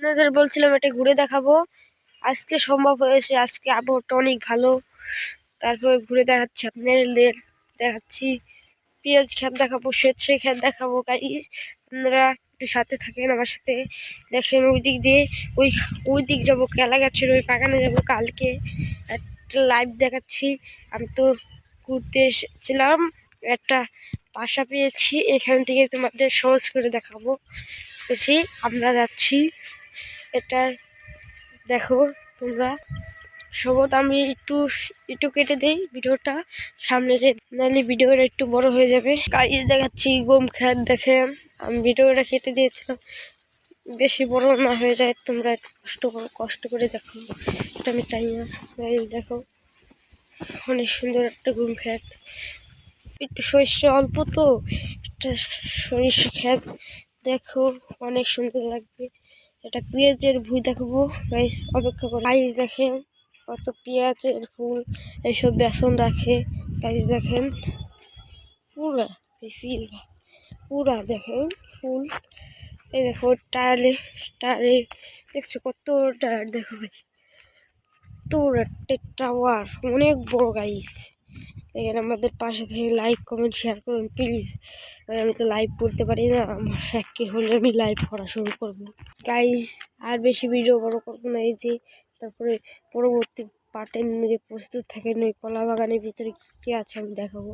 আপনাদের বলছিলাম এটা ঘুরে দেখাবো, আজকে সম্ভব হয়েছে। আজকে আবহাওয়াটা অনেক ভালো, তারপরে ঘুরে দেখাচ্ছি আপনাদের। দেখাচ্ছি পেঁয়াজ ক্ষেত দেখাবো, সর্ষে ক্ষেত দেখাবো। গাইস আপনারা একটু সাথে থাকেন আমার সাথে। দেখেন ওই দিক দিয়ে ওই দিক যাবো, কেলা গাছের ওই বাগানে যাবো কালকে। একটা লাইভ দেখাচ্ছি। আমি তো ঘুরতে এসেছিলাম, একটা বাসা পেয়েছি, এখান থেকে তোমাদের সহজ করে দেখাবো। বেশি আমরা যাচ্ছি, এটা দেখো তোমরা সবত। আমি একটু একটু কেটে দেই ভিডিওটা সামনে, যে নাহলে ভিডিওটা একটু বড় হয়ে যাবে। গাইস দেখাচ্ছি গম ক্ষেত, দেখেন আমি ভিডিওটা কেটে দিয়েছিলাম বেশি বড় না হয়ে যায়। তোমরা কষ্ট করে দেখো, এটা আমি চাই না। গাইস দেখো অনেক সুন্দর একটা গম ক্ষেত, একটু সরিষা অল্প তো, একটা সরিষা ক্ষেত দেখো অনেক সুন্দর লাগবে। এটা পেঁয়াজের ভুঁই দেখাবো গাইস, অপেক্ষা করো। গাইস দেখেন কত পেঁয়াজের ফুল, এইসব বেসন রাখে। গাইস দেখেন পুরা এই ফিল পুরা দেখেন ফুল। এই দেখো টায়ারে টায়ারে দেখছো কত টায়ার, দেখো ভাই তোর টাওয়ার অনেক বড়। গাইস এখানে আমাদের পাশে থেকে লাইক কমেন্ট শেয়ার করুন প্লিজ। আমি তো লাইভ করতে পারি না, আমার একে হলে আমি লাইভ করা শুরু করবো। গাইস আর বেশি ভিডিও বড় করবো না, এই যে তারপরে পরবর্তী পার্টের নিয়ে প্রস্তুত থাকেন। ওই কলা বাগানের ভিতরে কি আছে আমি দেখাবো।